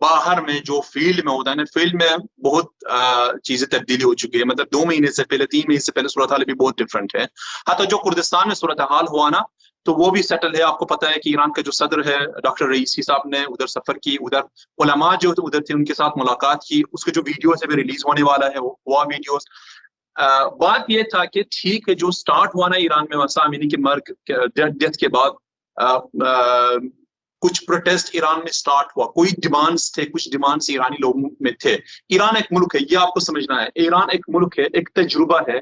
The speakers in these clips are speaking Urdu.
باہر میں جو فیلڈ میں ہوتا ہے نا، فیلڈ میں بہت چیزیں تبدیلی ہو چکی ہے. مطلب 2 مہینے سے پہلے 3 مہینے سے پہلے صورتحال بھی بہت ڈفرینٹ ہے. حتی جو کردستان میں صورتحال ہوا نا تو وہ بھی سیٹل ہے. آپ کو پتا ہے کہ ایران کا جو صدر ہے ڈاکٹر رئیسی صاحب نے ادھر سفر کی, ادھر علماء جو ادھر تھے ان کے ساتھ ملاقات کی. اس کے جو ویڈیوز ہے ریلیز ہونے والا ہے وہ ویڈیوز. بات یہ تھا کہ ٹھیک ہے جو سٹارٹ ہوا نا ایران میں مسا امینی کے مرگ ڈیتھ کے بعد کچھ پروٹیسٹ ایران میں سٹارٹ ہوا, کوئی ڈیمانڈز تھے, کچھ ڈیمانڈز ایرانی لوگوں میں تھے. ایران ایک ملک ہے, یہ آپ کو سمجھنا ہے. ایران ایک ملک ہے, ایک تجربہ ہے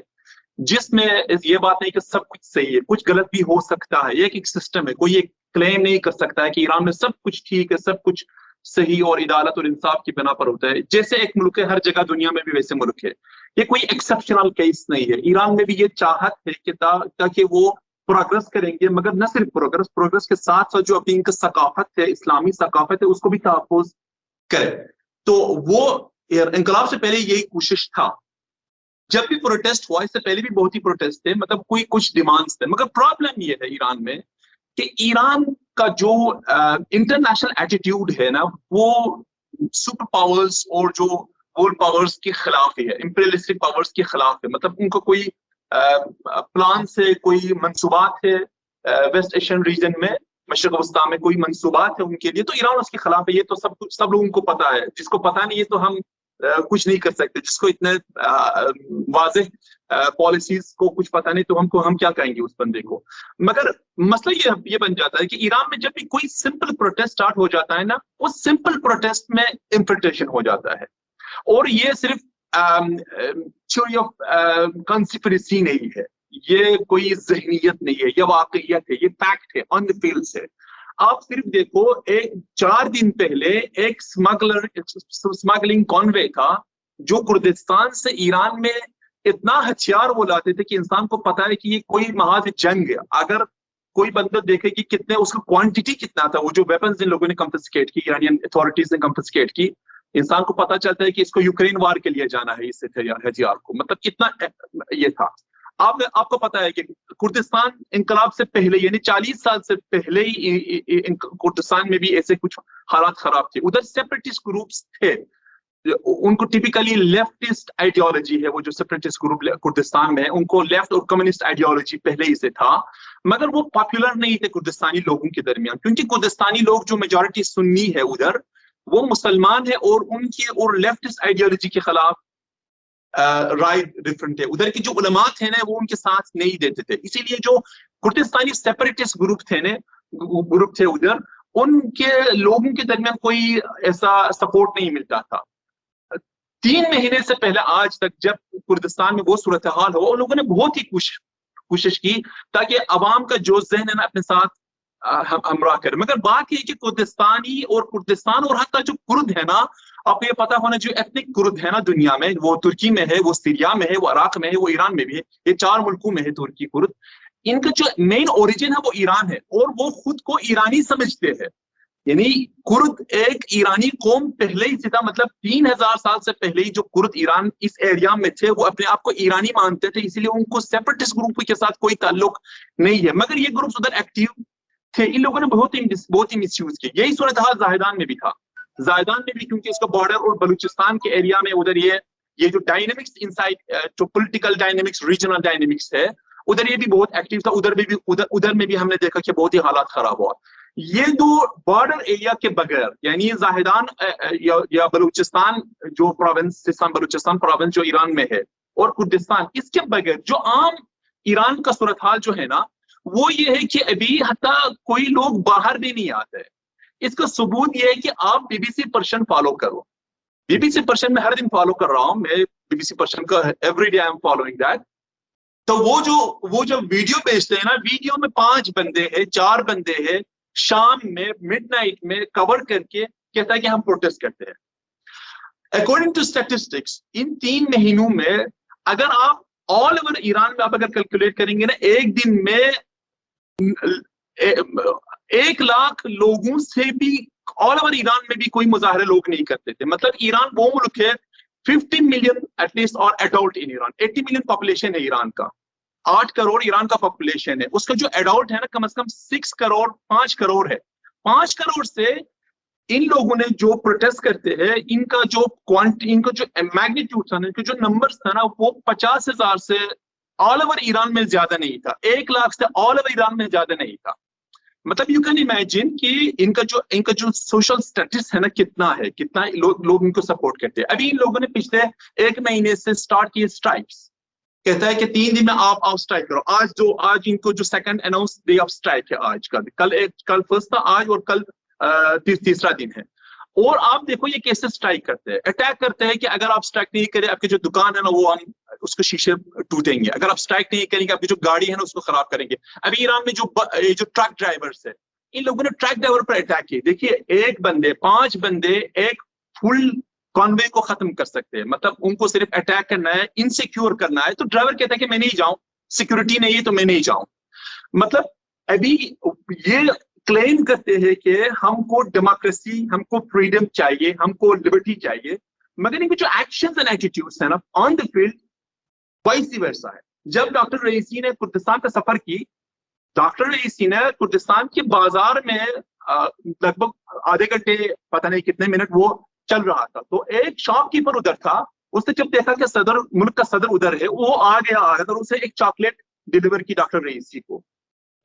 جس میں یہ بات نہیں کہ سب کچھ صحیح ہے, کچھ غلط بھی ہو سکتا ہے. یہ ایک سسٹم ہے, کوئی ایک کلیم نہیں کر سکتا ہے کہ ایران میں سب کچھ ٹھیک ہے, سب کچھ صحیح اور عدالت اور انصاف کی بنا پر ہوتا ہے. جیسے ایک ملک ہے ہر جگہ دنیا میں بھی ویسے ملک ہے. یہ کوئی ایکسپشنل کیس نہیں ہے. ایران میں بھی یہ چاہت ہے کہ تاکہ وہ پروگرس کریں گے, مگر نہ صرف پروگرس کے ساتھ ساتھ جو اپنی ان کا ثقافت ہے, اسلامی ثقافت ہے, اس کو بھی تحفظ کرے. تو وہ انقلاب سے پہلے یہی کوشش تھا. جب بھی پروٹیسٹ ہوا, اس سے پہلے بھی بہت ہی پروٹیسٹ تھے, مطلب کوئی کچھ ڈیمانڈز تھے. مگر پرابلم یہ ہے ایران میں کہ ایران کا جو انٹرنیشنل ایٹیٹیوڈ ہے نا وہ سپر پاورز اور جو ورلڈ پاورز کے خلاف ہے, امپیریلسٹک پاورز کے خلاف ہے. مطلب ان کو کوئی پلان سے کوئی منصوبات ہے ویسٹ ایشین ریجن میں, مشرق وسطیٰ میں کوئی منصوبات ہے ان کے لیے, تو ایران اس کے خلاف ہے. یہ تو سب لوگوں کو پتا ہے. جس کو پتا نہیں ہے تو ہم کچھ نہیں کر سکتے. جس کو اتنے واضح پالیسیز کو کچھ پتا نہیں تو ہم کیا کہیں گے اس بندے کو. مگر مسئلہ یہ بن جاتا ہے کہ ایران میں جب بھی کوئی سمپل پروٹیسٹ سٹارٹ ہو جاتا ہے نا, اس سمپل پروٹیسٹ میں انفلٹریشن ہو جاتا ہے. اور یہ صرف تھیوری آف کنسپریسی نہیں ہے, یہ کوئی ذہنیت نہیں ہے, یہ واقعیت ہے, یہ فیکٹ ہے, آن دی فیلڈ ہے. آپ صرف دیکھو 4 دن پہلے ایک اسمگلنگ کانوے کا جو کردستان سے ایران میں اتنا ہتھیار وہ لاتے تھے کہ انسان کو پتا ہے کہ یہ کوئی محاذ جنگ ہے. اگر کوئی بندہ دیکھے کہ کتنے اس کا کوانٹٹی کتنا تھا, وہ جو ویپنز ان لوگوں نے کنفسکیٹ کی, ایرانین اتھارٹیز نے کنفسکیٹ کی, انسان کو پتا چلتا ہے کہ اس کو یوکرین وار کے لیے جانا ہے اس ہتھیار کو. مطلب کتنا یہ تھا. آپ کو پتا ہے کہ کردستان انقلاب سے پہلے یعنی 40 سال سے پہلے ہی کردستان میں بھی ایسے کچھ حالات خراب تھے. ادھر سیپریٹسٹ گروپس تھے, ان کو ٹیپیکلی لیفٹسٹ آئیڈیالوجی ہے. وہ جو سیپریٹسٹ گروپ کردستان میں ہے ان کو لیفٹ اور کمیونسٹ آئیڈیالوجی پہلے ہی سے تھا, مگر وہ پاپولر نہیں تھے کردستانی لوگوں کے درمیان, کیونکہ کردستانی لوگ جو میجورٹی سنی ہے ادھر وہ مسلمان ہے اور ان کی اور لیفٹسٹ آئیڈیالوجی کے خلاف رائے ڈفرنٹ ہے. ادھر کے جو علماء تھے نا وہ ان کے ساتھ نہیں دیتے تھے. اسی لیے جو کردستانی سیپریٹسٹ گروپ تھے ادھر, ان کے لوگوں کے درمیان کوئی ایسا سپورٹ نہیں ملتا تھا. 3 مہینے سے پہلے آج تک جب کردستان میں وہ صورتحال ہو, ان لوگوں نے بہت ہی کوشش کی تاکہ عوام کا جو ذہن ہے نا اپنے ساتھ ہمراہ کرے. مگر بات یہ کہ کردستانی اور کردستان اور حتی جو کرد ہے نا, آپ کو یہ پتا ہونا جو ایتھنک کرد ہے نا دنیا میں, وہ ترکی میں ہے, وہ سیریا میں ہے, وہ عراق میں ہے, وہ ایران میں بھی ہے. یہ 4 ملکوں میں ہے ترکی کرد. ان کا جو مین اوریجن ہے وہ ایران ہے اور وہ خود کو ایرانی سمجھتے ہیں. یعنی کرد ایک ایرانی قوم پہلے ہی سے تھا. مطلب 3000 سال سے پہلے ہی جو کرد ایران اس ایریا میں تھے وہ اپنے آپ کو ایرانی مانتے تھے, اسی لیے ان کو سیپریٹسٹ گروپ کے ساتھ کوئی تعلق نہیں ہے. مگر یہ گروپس ادھر ایکٹیو تھے, ان لوگوں نے بہت ہی مس یوز کی. یہی صورتحال زاہدان میں بھی تھا. زاہدان میں بھی کیونکہ اس کا بارڈر اور بلوچستان کے ایریا میں ادھر یہ جو ڈائنامکس انسائڈ جو پولیٹیکل ڈائنامکس ریجنل ڈائنامکس ہے ادھر یہ بھی بہت ایکٹیو تھا. ادھر میں بھی ہم نے دیکھا کہ بہت ہی حالات خراب ہوا. یہ دو بارڈر ایریا کے بغیر یعنی زاہدان یا بلوچستان جو پروونس سستان بلوچستان پروونس جو ایران میں ہے اور کردستان, اس کے بغیر جو عام ایران کا صورتحال جو ہے نا وہ یہ ہے کہ ابھی حتی کوئی لوگ باہر بھی نہیں آتے. اس کا ثبوت یہ ہے کہ آپ BBC پرشین فالو کرو. BBC پرشین میں ہر دن فالو کر رہا ہوں, میں BBC پرشین کا every day I am following that. تو وہ جو ویڈیو بیچتے ہیں نا, ویڈیو میں 5 بندے ہیں 4 بندے ہیں شام میں مڈ نائٹ میں کور کر کے کہتا ہے کہ ہم پروٹیسٹ کرتے ہیں. اکارڈنگ ٹو اسٹیٹسٹکس ان 3 مہینوں میں اگر آپ آل اوور ایران میں آپ اگر کیلکولیٹ کریں گے نا, ایک دن میں 1 لاکھ لوگوں سے بھی آل اوور ایران میں بھی کوئی مظاہرے لوگ نہیں کرتے تھے. مطلب ایران وہ ملک ہے 50 ملین ایٹ لیسٹ اور ایڈلٹ ان ایران, 80 ملین پاپولیشن ہے ایران کا, 8 کروڑ ایران کا پاپولیشن ہے. اس کا جو ایڈلٹ ہے نا کم از کم 6 کروڑ 5 کروڑ ہے. 5 کروڑ سے ان لوگوں نے جو پروٹیسٹ کرتے ہیں ان کا جو میگنیٹیوڈ تھا نا, ان کا جو نمبر تھا نا, وہ 50,000 سے آل اوور ایران میں زیادہ نہیں تھا, 1 لاکھ سے آل اوور ایران میں زیادہ نہیں تھا. مطلب یو کین امیجن کہ ان کا جو سوشل اسٹیٹس ہے نا کتنا ہے, کتنا لوگ ان کو سپورٹ کرتے ہیں. ابھی ان لوگوں نے پچھلے 1 مہینے سے اسٹارٹ کیے اسٹرائکس, کہتا ہے کہ 3 دن میں آپ اسٹرائک کرو. آج ان کو جو second announce day of strike ہے آج کا, کل فرسٹ تھا آج, اور کل تیسرا دن ہے. اور آپ دیکھو یہ کیسے اسٹرائک کرتے ہیں, اٹیک کرتے ہیں کہ اگر آپ اسٹرائک نہیں کریں آپ کی جو دکان ہے نا وہ ہم اس کو شیشے ٹوٹیں گے, اگر آپ اسٹرائک نہیں کریں گے آپ کی جو گاڑی ہے نا اس کو خراب کریں گے. ابھی ایران میں جو ٹرک ڈرائیورس ہے, ان لوگوں نے ٹرک ڈرائیور پر اٹیک کیے. دیکھیے 5 بندے ایک فل کانوے کو ختم کر سکتے ہیں, مطلب ان کو صرف اٹیک کرنا ہے, انسیکیور کرنا ہے. تو ڈرائیور کہتا ہے کہ میں نہیں جاؤں, سیکورٹی نہیں ہے تو میں نہیں جاؤں. مطلب ابھی یہ کلیم کرتے ہیں کہ ہم کو ڈیموکریسی, ہم کو فریڈم چاہیے, ہم کو لبرٹی چاہیے, مگر ان کے جو ایکشنز اینڈ ایٹیٹیوڈز ہیں نا آن دی فیلڈ وائس ورسا ہے. جب ڈاکٹر رئیسی نے کردستان کا سفر کی, ڈاکٹر رئیسی نے کردستان کے بازار میں لگ بھگ آدھے گھنٹے پتہ نہیں کتنے منٹ وہ چل رہا تھا. تو ایک شاپ کیپر ادھر تھا, اس نے جب دیکھا کہ ملک کا صدر ادھر ہے, وہ آ گیا اور اسے ایک چاکلیٹ ڈیلیور کی ڈاکٹر رئیسی کو.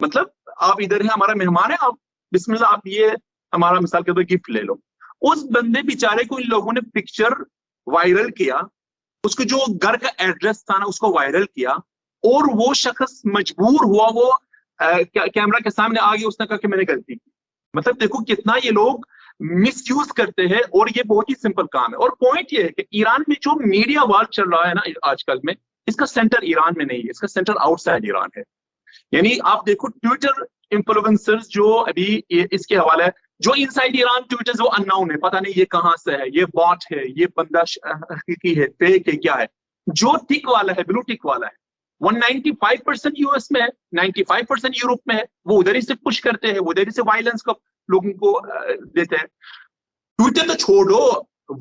مطلب آپ ادھر ہیں, ہمارا مہمان ہے, آپ بسم اللہ آپ یہ ہمارا مثال کے طور گفٹ لے لو. اس بندے بیچارے کو ان لوگوں نے پکچر وائرل کیا, اس کو جو گھر کا ایڈریس تھا نا اس کو وائرل کیا, اور وہ شخص مجبور ہوا, وہ کیمرہ کے سامنے آ گیا, اس نے کہا کہ میں نے غلطی کی. مطلب دیکھو کتنا یہ لوگ مس یوز کرتے ہیں, اور یہ بہت ہی سمپل کام ہے. اور پوائنٹ یہ ہے کہ ایران میں جو میڈیا وار چل رہا ہے نا آج کل میں, اس کا سینٹر ایران میں نہیں ہے, اس کا سینٹر آؤٹ سائڈ ایران ہے. یعنی آپ دیکھو ٹویٹر انفلوئنسرز جو ابھی اس کے حوالے, جو ان سائڈ ایران ٹویٹرز وہ ان نون ہے, پتہ نہیں یہ کہاں سے ہے, یہ باٹ ہے, یہ بندہ حقیقی ہے, فیک ہے, کیا ہے. جو ٹک والا ہے, بلو ٹک والا ہے, 195% یو ایس میں ہے, 95% یورپ میں ہے, وہ ادھر ہی سے پش کرتے ہیں, وہ ادھر ہی سے وائلنس کو لوگوں کو دیتے ہیں. ٹویٹر تو چھوڑو,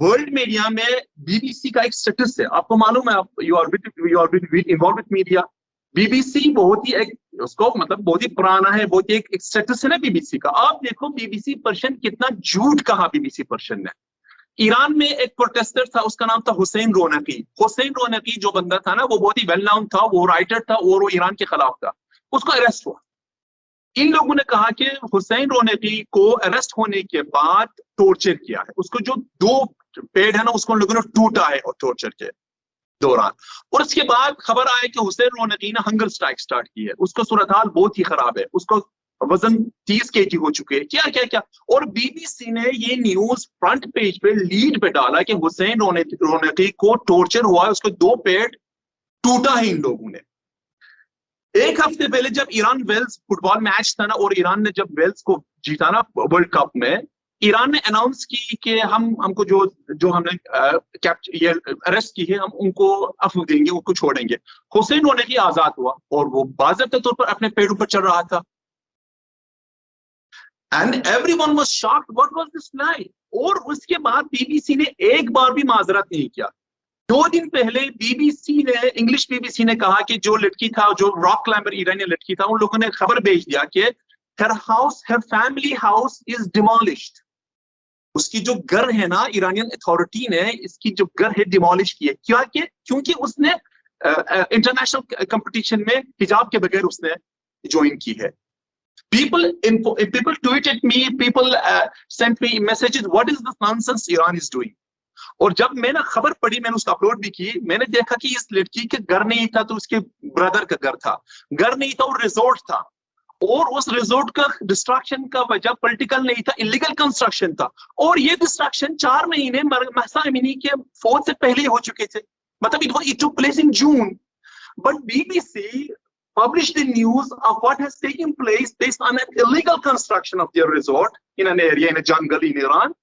ورلڈ میڈیا میں بی بی سی کا ایک سٹیٹس ہے, آپ کو معلوم ہے, آپ you are involved with media. B B C بہت ہی اس کو مطلب بہت ہی پرانا ہے, بہت ہی ایک سٹیٹس ہے نا بی بی سی کا. آپ دیکھو بی بی سی پرشن کتنا جھوٹ کہا بی بی سی پرشن نے. ایران میں ایک پروٹیسٹر تھا, اس کا نام تھا حسین رونقی. حسین رونقی جو بندہ تھا نا وہ بہت ہی ویل ناؤن تھا, وہ رائٹر تھا اور وہ ایران کے خلاف تھا. اس کو اریسٹ ہوا. ان لوگوں نے کہا کہ حسین رونقی کو اریسٹ ہونے کے بعد ٹورچر کیا ہے, اس کو جو 2 پیڑ ہے نا اس کو لوگوں نے ٹوٹا ہے اور ٹورچر کے دوران. اور اس کے بعد خبر آئے کہ حسین رونقی نے ہنگر اسٹرائک سٹارٹ کی ہے, اس کو صورتحال بہت ہی خراب ہے, اس کو وزن 30 kg ہو چکے ہیں, کیا. اور بی بی سی نے یہ نیوز فرنٹ پیج پہ لیڈ پہ ڈالا کہ حسین رونقی کو ٹورچر ہوا ہے, اس کو 2 پیڑ ٹوٹا ہے ان لوگوں نے. 1 ہفتے پہلے جب ایران ویلز فٹ بال میچ تھا نا, اور ایران نے جب ویلز کو جیتا نا ورلڈ کپ میں, ایران نے اناؤنس کی کہ ہم کو جو ہم نے یہ اریسٹ کی ہے ہم ان کو عفو دیں گے, ان کو چھوڑیں گے. حسین رونقی آزاد ہوا اور وہ باضابطہ طور پر اپنے پیڑوں پر چل رہا تھا. And everyone was shocked, what was this lie? اور اس کے بعد بی بی سی نے ایک بار بھی معذرت نہیں کیا. 2 دن پہلے بی بی سی نے, انگلش بی بی سی نے کہا کہ جو لڑکی تھا, جو راک کلائمبر ایرانی لڑکی تھا, ان لوگوں نے خبر بھیج دیا کہ her family house is demolished. اس کی جو گھر ہے نا, ایرانین اتھارٹی نے اس کی جو گھر ہے ڈیمالش کی ہے. کیا کہ کیونکہ اس نے انٹرنیشنل کمپٹیشن میں حجاب کے بغیر اس نے جوائن کی ہے. People tweeted me, people sent me messages, what is this nonsense Iran is doing? اور جب میں نے خبر پڑھی, میں نے اس کو اپلوڈ بھی کی, میں نے دیکھا کہ اس لڑکی کے گھر نہیں تھا تو اس کے بردر کا گھر تھا, گھر نہیں تھا اور ریزورٹ تھا, اور اس ریزورٹ کا ڈسٹرکشن کا وجہ پولیٹیکل نہیں تھا, انلیگل کنسٹرکشن تھا. اور یہ ڈسٹرکشن 4 مہینے مہسا امینی کے فوت سے پہلے ہو چکے تھے, مطلب it took place in June. But BBC published the news of what has taken place based on an illegal construction of their resort in an area in a jungle in Iran.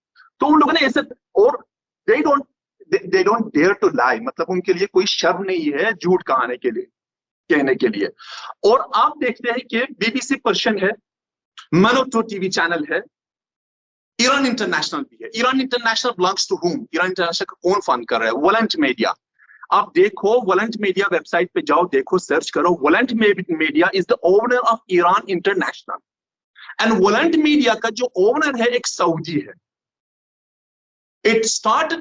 تو ان لوگوں نے ایسے, اور they don't dare to lie, مطلب ان کے لیے کوئی شرم نہیں ہے جھوٹ کہنے کے لیے. اور آپ دیکھتے ہیں کہ بی بی سی پرشین ہے, منوٹو ٹی وی چینل ہے, ایران انٹرنیشنل بھی ہے. Iran international belongs to whom? Iran international کا کون فنڈ کر رہا ہے؟ ولنٹ میڈیا. آپ دیکھو ولنٹ میڈیا ویب سائٹ پہ جاؤ, دیکھو, سرچ کرو, volant media is the owner of Iran international. And volant media کا جو اوونر ہے ایک سعودی ہے. It started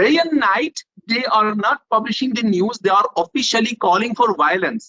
day and night they are not publishing the news, they are officially calling for violence.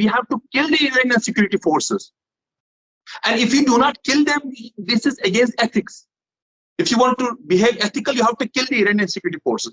we have to kill the Iranian security forces, and if you do not kill them, this is against ethics. If you want to behave ethical, you have to kill the Iranian security forces.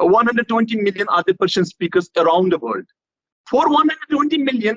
120 million are the Persian speakers around the world. For 120 million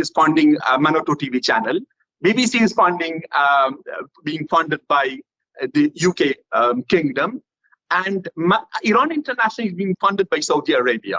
is funding Manoto TV channel. BBC is being funded by the UK kingdom, and Iran International is being funded by Saudi Arabia.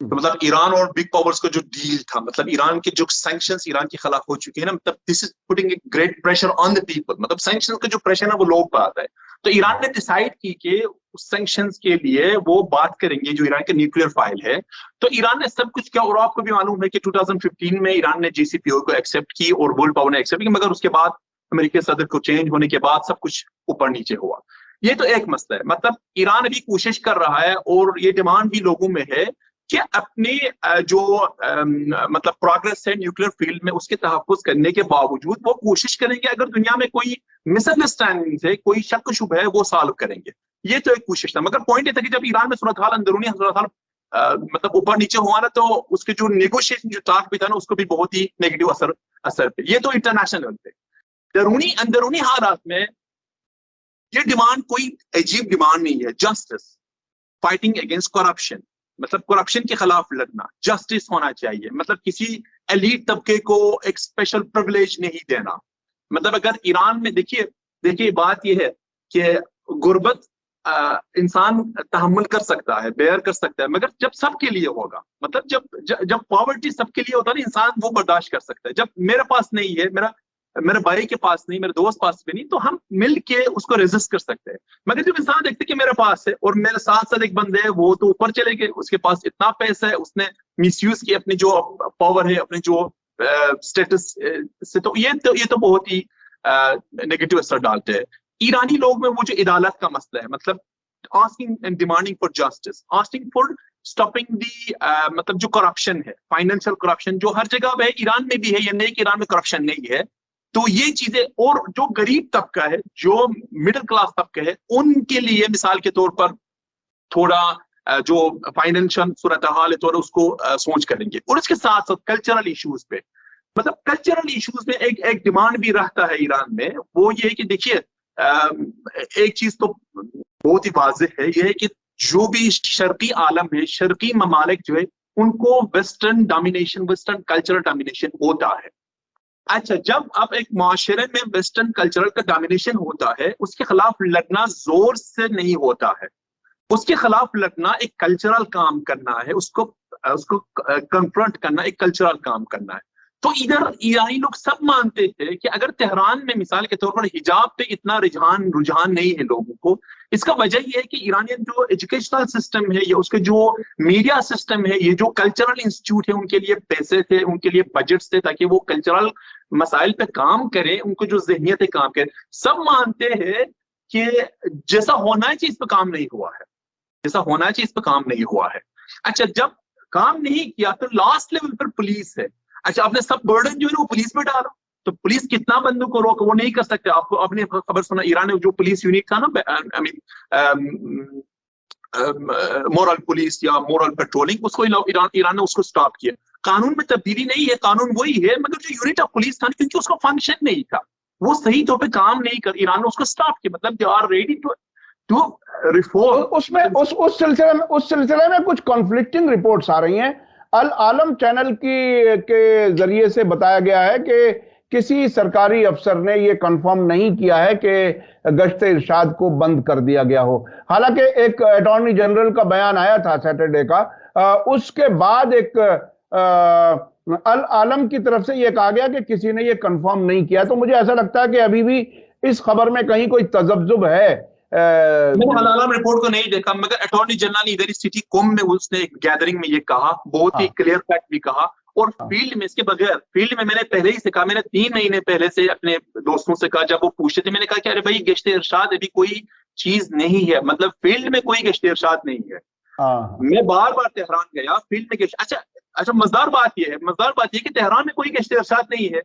تو مطلب ایران اور بگ پاورز کا جو ڈیل تھا, مطلب ایران کے جو سینکشنز ایران کے خلاف ہو چکے ہیں نا, مطلب this is putting a great pressure on the people. مطلب سینکشن کا جو پریشر ہے وہ لوگ پر آتا ہے. تو ایران نے ڈیسائیڈ کی کہ اس سینکشنز کے لیے وہ بات کریں گے جو ایران کا نیوکلیئر فائل ہے. تو ایران نے سب کچھ کیا, اور آپ کو بھی معلوم ہے کہ 2015 میں ایران نے JCPOA کو ایکسیپٹ کی اور ورلڈ پاور نے ایکسیپٹ کی, مگر اس کے بعد امریکی صدر کو چینج ہونے کے بعد سب کچھ اوپر نیچے ہوا. یہ تو ایک مسئلہ ہے. مطلب ایران ابھی کوشش کر رہا ہے اور یہ ڈیمانڈ بھی لوگوں میں ہے کہ اپنی جو مطلب پروگرس ہے نیوکلیئر فیلڈ میں اس کے تحفظ کرنے کے باوجود وہ کوشش کریں گے اگر دنیا میں کوئی مس انڈرسٹینڈنگ ہے, کوئی شک و شبہ ہے, وہ سالو کریں گے. یہ تو ایک کوشش تھا. مگر پوائنٹ یہ تھا کہ جب ایران میں صورتحال اندرونی صورتحال مطلب اوپر نیچے ہوا نا, تو اس کے جو نیگوشیشن جو ٹاک بھی تھا نا, اس کو بھی بہت ہی نیگیٹو اثر پہ. یہ تو انٹرنیشنل لیول پہ. اندرونی حالات میں یہ ڈیمانڈ کوئی عجیب ڈیمانڈ نہیں ہے. جسٹس, فائٹنگ اگینسٹ کرپشن, مطلب کرپشن کے خلاف لڑنا, جسٹس ہونا چاہیے, مطلب کسی ایلیٹ طبقے کو ایک اسپیشل پرویلیج نہیں دینا. مطلب اگر ایران میں دیکھیے بات یہ ہے کہ غربت انسان تحمل کر سکتا ہے, بیئر کر سکتا ہے, مگر جب سب کے لیے ہوگا, مطلب جب پاورٹی سب کے لیے ہوتا ہے انسان وہ برداشت کر سکتا ہے. جب میرے پاس نہیں ہے, میرے بھائی کے پاس نہیں, میرے دوست پاس بھی نہیں, تو ہم مل کے اس کو ریزسٹ کر سکتے ہیں. مگر جب انسان دیکھتے کہ میرے پاس ہے اور میرے ساتھ ایک بندے ہے, وہ تو اوپر چلے گئے, اس کے پاس اتنا پیسہ ہے, اس نے مس یوز کی اپنی جو پاور ہے, اپنے جو اسٹیٹس سے, تو یہ تو بہت ہی نیگیٹو اثر ڈالتے ہیں. ایرانی لوگ میں وہ جو عدالت کا مسئلہ ہے, مطلب asking and demanding for justice, asking for stopping the مطلب جو کرپشن ہے, فائنینشیل کرپشن جو ہر جگہ ہے, ایران میں بھی ہے, یہ نہیں کہ ایران میں کرپشن نہیں ہے. تو یہ چیزیں, اور جو غریب طبقہ ہے, جو مڈل کلاس طبقہ ہے, ان کے لیے مثال کے طور پر تھوڑا جو فائنینشیل صورتحال ہے تھوڑا اس کو سوچ کریں گے. اور اس کے ساتھ ساتھ کلچرل ایشوز پہ, مطلب کلچرل ایشوز میں ایک ڈیمانڈ بھی رہتا ہے ایران میں. وہ یہ ہے کہ دیکھیے ایک چیز تو بہت ہی واضح ہے, یہ ہے کہ جو بھی شرقی عالم ہے, شرقی ممالک جو ہے, ان کو western domination, western cultural domination ہوتا ہے. اچھا, جب اب ایک معاشرے میں ویسٹرن کلچرل کا ڈومینیشن ہوتا ہے, اس کے خلاف لڑنا زور سے نہیں ہوتا ہے. اس کے خلاف لڑنا ایک کلچرل کام کرنا ہے, اس کو کنفرنٹ کرنا ایک کلچرل کام کرنا ہے. تو ادھر ایرانی لوگ سب مانتے تھے کہ اگر تہران میں مثال کے طور پر حجاب پہ اتنا رجحان نہیں ہے لوگوں کو, اس کا وجہ یہ ہے کہ ایرانین جو ایجوکیشنل سسٹم ہے, یا اس کے جو میڈیا سسٹم ہے, یہ جو کلچرل انسٹیٹیوٹ ہے, ان کے لیے پیسے تھے, ان کے لیے بجٹس تھے تاکہ وہ کلچرل مسائل پہ کام کریں, ان کو جو ذہنیت ہے کام کریں. سب مانتے ہیں کہ جیسا ہونا چاہیے اس پہ کام نہیں ہوا ہے, جیسا ہونا چاہیے اس پہ کام نہیں ہوا ہے. اچھا, جب کام نہیں کیا تو لاسٹ لیول پر پولیس ہے. اچھا, آپ نے سب برڈن جو ہے وہ پولیس پہ ڈالا, تو پولیس کتنا بندوں کو روک, وہ نہیں کر سکتے. آپ نے خبر سنا, ایران میں جو پولیس یونٹ تھا نا, مورل پولیس یا مورل پیٹرولنگ, اس کو ایران نے اس کو سٹاپ کیا. قانون میں تبدیلی نہیں ہے, قانون وہی ہے, مگر جو یونٹ آف پولیس تھا کیونکہ اس کا فنکشن نہیں تھا, وہ صحیح طور پہ کام نہیں کر, ایران نے اس کو سٹاپ کیا. مطلب they are ready to reform. اس سلسلے میں کچھ کنفلکٹنگ رپورٹس آ رہی ہیں. العالم چینل کے ذریعے سے بتایا گیا ہے کہ کسی سرکاری افسر نے یہ کنفرم نہیں کیا ہے کہ گشت ارشاد کو بند کر دیا گیا ہو. حالانکہ ایک اٹارنی جنرل کا بیان آیا تھا سیٹرڈے کا, اس کے بعد ایک العالم کی طرف سے یہ کہا گیا کہ کسی نے یہ کنفرم نہیں کیا. تو مجھے ایسا لگتا ہے کہ ابھی بھی اس خبر میں کہیں کوئی تذبذب ہے. میں نے العالم رپورٹ کو نہیں دیکھا, مگر اٹارنی جنرل نے ادھر سٹی کوم میں اس نے ایک گیدرنگ میں یہ کہا, بہت ہی کلیئر فیکٹ بھی کہا. اور فیلڈ میں, اس کے بغیر فیلڈ میں نے پہلے ہی سے کہا, میں نے 3 مہینے پہلے سے اپنے دوستوں سے کہا, جب وہ پوچھتے تھے, میں نے کہا کہ ارے بھائی گشت ارشاد ابھی کوئی چیز نہیں ہے, مطلب فیلڈ میں کوئی گشت ارشاد نہیں ہے. میں بار بار تہران گیا, فیلڈ میں گشت. اچھا, مزدار بات یہ کہ تہران میں کوئی گشت ارشاد نہیں ہے.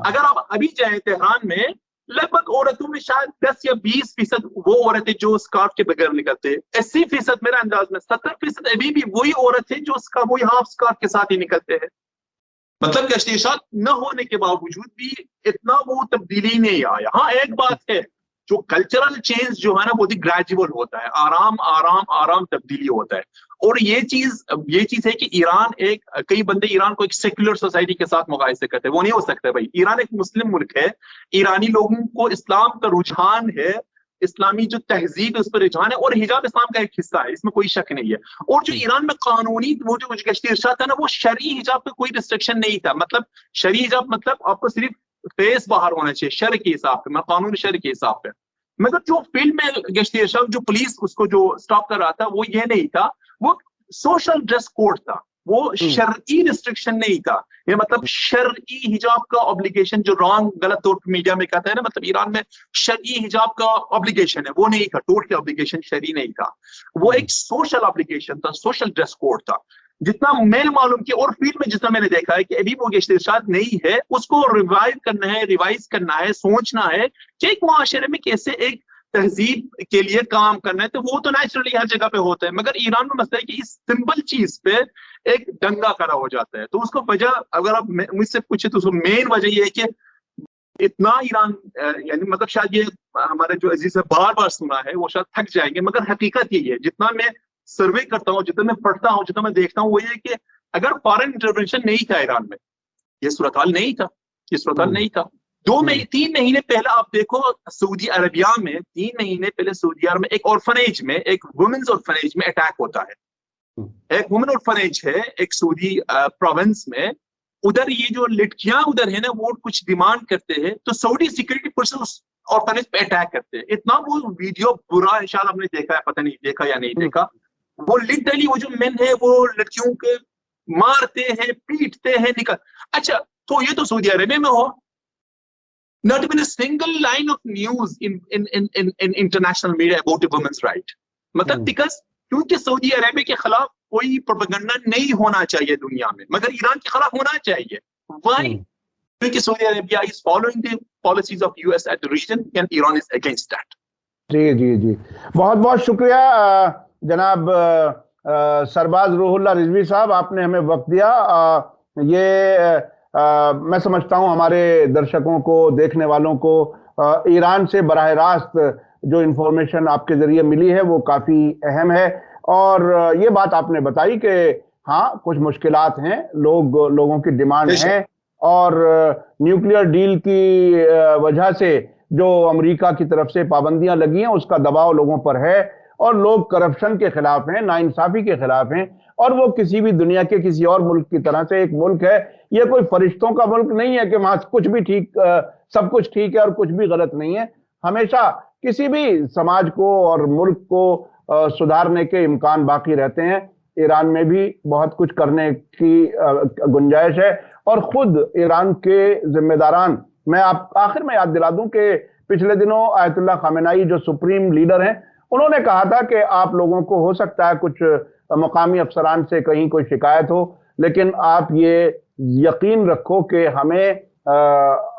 اگر آپ ابھی جائیں تہران میں, لگ بھگ عورتوں میں شاید 10 یا 20% وہ عورتیں جو اسکارف کے بغیر نکلتے ہیں. 80% میرا انداز میں 70% ابھی بھی وہی عورت ہے جو وہی ہاف اسکارف کے ساتھ ہی نکلتے ہیں. مطلب گشت ارشاد نہ ہونے کے باوجود بھی اتنا وہ تبدیلی نہیں آیا. ہاں, ایک بات ہے, جو کلچرل چینج جو ہے نا وہ گریجول ہوتا ہے, آرام تبدیلی ہوتا ہے. اور یہ چیز ہے کہ ایران کئی بندے ایران کو ایک سیکولر سوسائٹی کے ساتھ مقایسے کرتے ہیں. وہ نہیں ہو سکتا بھائی. ایران ایک مسلم ملک ہے, ایرانی لوگوں کو اسلام کا رجحان ہے, اسلامی جو تہذیب ہے اس پر رجحان ہے, اور حجاب اسلام کا ایک حصہ ہے, اس میں کوئی شک نہیں ہے. اور جو ایران میں قانونی وہ جو گشتی ارشاد تھا نا, وہ شرعی حجاب پہ کوئی ریسٹرکشن نہیں تھا. مطلب شرعی حجاب مطلب آپ کو صرف فیس باہر ہونا چاہیے شرع کے حساب پہ, قانون شرع کے حساب پہ. مگر جو فلم میں گشتی ارشاد جو پولیس اس کو جو اسٹاپ کر رہا تھا وہ یہ نہیں تھا, وہ سوشل ڈریس کوڈ تھا, وہ شرعی ریسٹرکشن نہیں تھا. یہ مطلب شرعی حجاب کا obligation جو غلط طور پہ میڈیا میں کہتا ہے نا, مطلب ایران میں شرعی حجاب کا obligation ہے, وہ نہیں تھا. ٹوٹل obligation شرعی نہیں تھا, وہ ایک سوشل obligation تھا, سوشل ڈریس کوڈ تھا. جتنا میں نے معلوم کیا اور فیلڈ میں جتنا میں نے دیکھا ہے کہ ابھی وہ گشت ارشاد نہیں ہے, اس کو ریوائو کرنا ہے, ریوائز کرنا ہے, سوچنا ہے کہ ایک معاشرے میں کیسے ایک تہذیب کے لیے کام کرنا ہے. تو وہ تو نیچرلی ہر جگہ پہ ہوتا ہے, مگر ایران میں مسئلہ ہے کہ اس سمپل چیز پہ ایک دنگا کھڑا ہو جاتا ہے. تو اس کو وجہ اگر آپ مجھ سے پوچھے تو مین وجہ یہ ہے کہ اتنا ایران یعنی مطلب شاید یہ ہمارے جو عزیز ہے بار بار سنا ہے وہ شاید تھک جائیں گے, مگر حقیقت یہی ہے. جتنا میں سروے کرتا ہوں, جتنا میں پڑھتا ہوں, جتنا میں دیکھتا ہوں, وہ یہ کہ اگر فارن انٹرونشن نہیں تھا ایران میں, یہ صورتحال نہیں تھا, یہ صورتحال نہیں تھا. 3 مہینے پہلے آپ دیکھو سعودی عربیہ میں 3 مہینے پہلے سعودی عرب میں ایک آرفنیج میں, ایک وومنز آرفنیج میں اٹیک ہوتا ہے. ایک وومن آرفنیج ہے ایک سعودی پروونس میں, ادھر یہ جو لڑکیاں ادھر ہیں نا وہ کچھ ڈیمانڈ کرتے ہیں, تو سعودی سیکورٹی پرسن اس آرفنیج پہ اٹیک کرتے ہیں. اتنا وہ ویڈیو برا ہے, شاید آپ نے دیکھا ہے, پتہ نہیں دیکھا یا نہیں دیکھا. وہ لٹرلی وہ جو مین ہے وہ لڑکیوں کے مارتے ہیں, پیٹتے ہیں, اچھا تو یہ تو سعودی عربیہ میں ہو. Not even a single line of news in international media about a women's right. مطلب because کیونکہ سعودی عربیہ کے خلاف کوئی پروپیگنڈا نہیں ہونا چاہیے دنیا میں, مگر ایران کے خلاف ہونا چاہیے. Why? کیونکہ سعودی Arabia is following the policies of US at the region and Iran is against that. جی جی جی, بہت بہت شکریہ جناب سرباز روح اللہ رضوی صاحب, آپ نے ہمیں وقت دیا. یہ میں سمجھتا ہوں ہمارے درشکوں کو, دیکھنے والوں کو ایران سے براہ راست جو انفارمیشن آپ کے ذریعے ملی ہے وہ کافی اہم ہے. اور یہ بات آپ نے بتائی کہ ہاں کچھ مشکلات ہیں, لوگوں کی ڈیمانڈ ہیں, اور نیوکلیئر ڈیل کی وجہ سے جو امریکہ کی طرف سے پابندیاں لگی ہیں اس کا دباؤ لوگوں پر ہے, اور لوگ کرپشن کے خلاف ہیں, ناانصافی کے خلاف ہیں, اور وہ کسی بھی دنیا کے کسی اور ملک کی طرح سے ایک ملک ہے. یہ کوئی فرشتوں کا ملک نہیں ہے کہ وہاں کچھ بھی ٹھیک, سب کچھ ٹھیک ہے اور کچھ بھی غلط نہیں ہے. ہمیشہ کسی بھی سماج کو اور ملک کو سدھارنے کے امکان باقی رہتے ہیں. ایران میں بھی بہت کچھ کرنے کی گنجائش ہے, اور خود ایران کے ذمہ داران, میں آپ آخر میں یاد دلا دوں کہ پچھلے دنوں آیت اللہ خامنائی جو سپریم لیڈر ہیں, انہوں نے کہا تھا کہ آپ لوگوں کو ہو سکتا ہے کچھ مقامی افسران سے کہیں کوئی شکایت ہو, لیکن آپ یہ یقین رکھو کہ ہمیں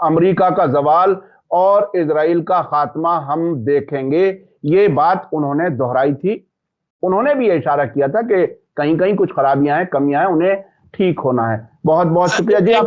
امریکہ کا زوال اور اسرائیل کا خاتمہ ہم دیکھیں گے. یہ بات انہوں نے دہرائی تھی. انہوں نے بھی یہ اشارہ کیا تھا کہ کہیں کہیں کچھ خرابیاں ہیں, کمیاں ہیں, انہیں ٹھیک ہونا ہے. بہت بہت شکریہ جی. آپ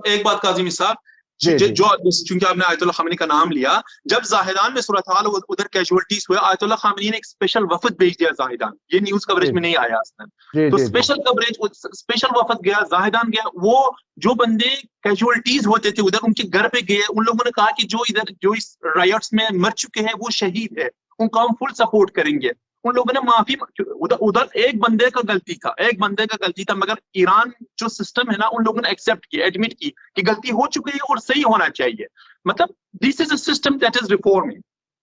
ایک بات کاظمی صاحب, جو چونکہ آپ نے آیت اللہ خامنی کا نام لیا, جب زاہدان میں صورتحال ادھر کیجوالٹیز ہوئے, آیت اللہ خامنی نے ایک اسپیشل وفد بھیج دیا زاہدان. یہ نیوز کوریج میں نہیں آیا اصلا, تو اسپیشل وفد گیا, زاہدان گیا. وہ جو بندے کیجوالٹیز ہوتے تھے ادھر, ان کے گھر پہ گئے, ان لوگوں نے کہا کہ جو اس رائٹس میں مر چکے ہیں وہ شہید ہے, ان کو ہم فل سپورٹ کریں گے. ان لوگوں نے معافی, ادھر ایک بندے کا غلطی تھا, مگر ایران جو سسٹم ہے نا, ان لوگوں نے ایکسپٹ کی, ایڈمٹ کی کہ غلطی ہو چکی ہے اور صحیح ہونا چاہیے. مطلب this is a system that is reforming.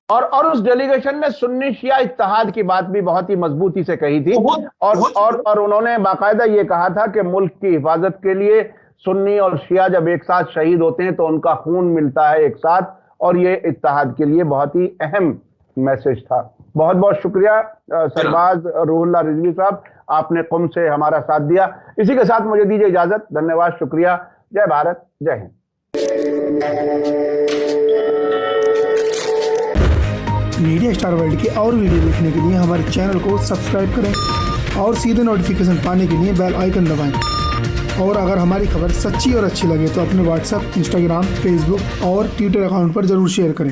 اور اس ڈیلیگیشن نے سنی شیعہ اتحاد کی بات بھی بہت ہی مضبوطی سے کہی تھی, اور انہوں نے باقاعدہ یہ کہا تھا کہ ملک کی حفاظت کے لیے سنی اور شیعہ جب ایک ساتھ شہید ہوتے ہیں تو ان کا خون ملتا ہے ایک ساتھ, اور یہ اتحاد کے لیے بہت ہی اہم میسج تھا. بہت بہت شکریہ سرباز روح اللہ رضوی صاحب, آپ نے قم سے ہمارا ساتھ دیا. اسی کے ساتھ مجھے دیجیے اجازت. دھنیہ واد, شکریہ. جے بھارت, جے ہند. میڈیا اسٹار ورلڈ کے اور ویڈیو دیکھنے کے لیے ہمارے چینل کو سبسکرائب کریں, اور سیدھے نوٹیفیکیشن پانے کے لیے بیل آئیکن دبائیں. اور اگر ہماری خبر سچی اور اچھی لگے تو اپنے واٹس ایپ, انسٹاگرام, فیس بک اور ٹویٹر اکاؤنٹ پر ضرور شیئر کریں.